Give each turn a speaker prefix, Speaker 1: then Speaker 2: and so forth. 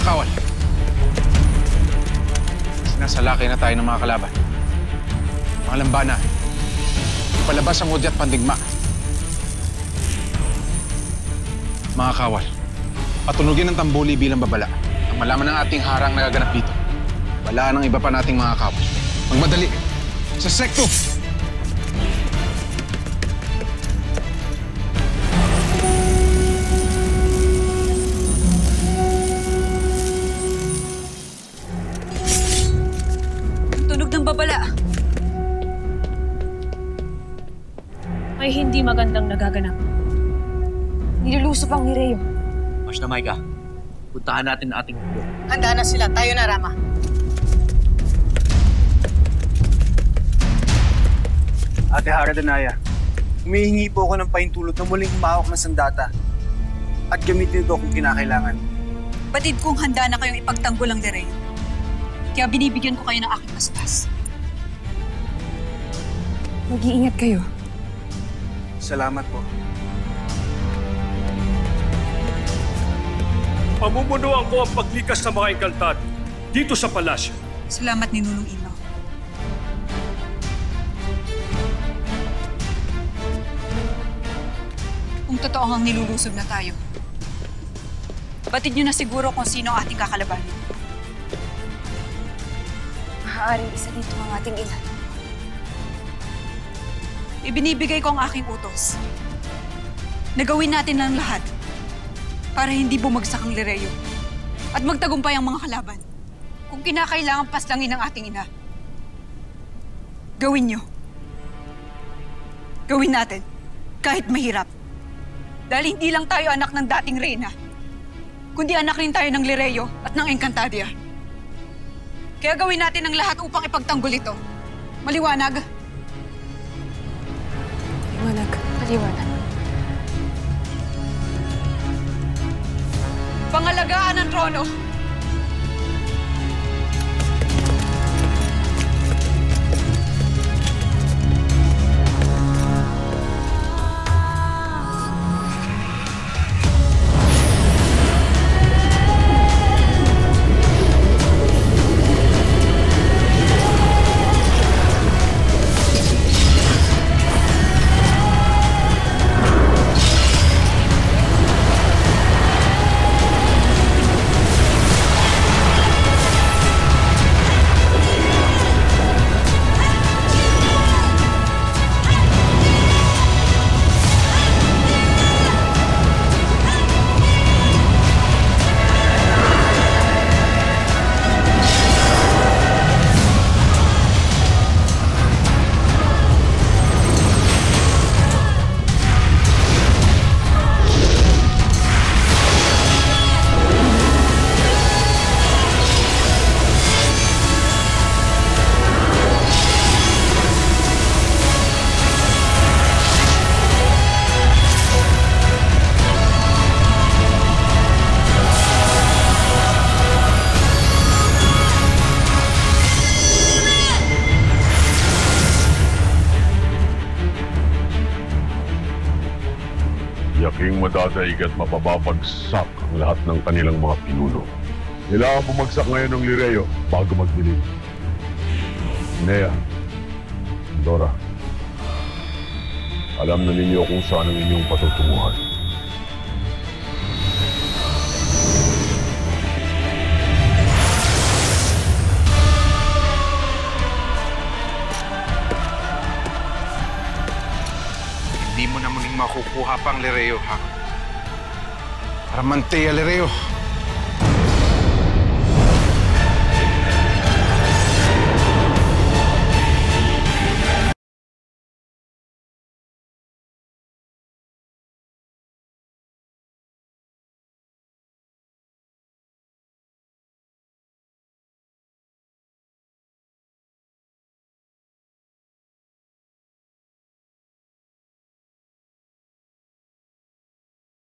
Speaker 1: kawal. Sinasalakay na tayo ng mga kalaban. Mga lambana, palabas ang udya at pandigma. Mga kawal, patunugin ang tambuli bilang babala. Ang malaman ng ating harang nagaganap dito. Wala nang iba pa nating mga kawal. Magmadali! Sa sekto!
Speaker 2: Tunog ng babala.
Speaker 3: Ay hindi magandang nagaganap.
Speaker 2: Nilulusob ang ni Reo.
Speaker 4: Mas na, Maika. Puntahan natin ang ating grupo.
Speaker 5: Handa na sila. Tayo na, Rama.
Speaker 6: Ate Hara Danaya, humihingi po ako ng pahintulot na muling humawak ng sandata at gamitin ito kung kinakailangan.
Speaker 2: Batid kong handa na kayong ipagtanggol ang ni Reo. Kaya binibigyan ko kayo ng aking paspas. Mag-iingat kayo.
Speaker 6: Salamat po.
Speaker 7: Pamumunuan ko ang paglikas sa mga engkantado dito sa palasyo.
Speaker 2: Salamat ni Nunong Ilaw. Kung totoo ang nilulusob na tayo, batid niyo na siguro kung sino ang ating kakalaban. Maaaring isa dito ang ating ina. Ibinibigay ko ang aking utos. Nagawin natin ang lahat para hindi bumagsak ang Lireo at magtagumpay ang mga kalaban. Kung kinakailangan paslangin ang ating ina, gawin niyo. Gawin natin, kahit mahirap. Dahil hindi lang tayo anak ng dating reyna, kundi anak rin tayo ng Lireo at ng Encantadia. Kaya gawin natin ang lahat upang ipagtanggol ito. Maliwanag? Maliwanag. Maliwanag. Pangalagaan ng trono.
Speaker 8: Yaking madadaig at mapababagsak ang lahat ng kanilang mga pinuno. Kailangan bumagsak ngayon ng Lireo bago magdilim. Nea, Dora, alam na ninyo kung saan ang inyong patutunguhan.
Speaker 1: Hindi mo na muling makukuha pang Lireo, ha? Aramantea Lireo.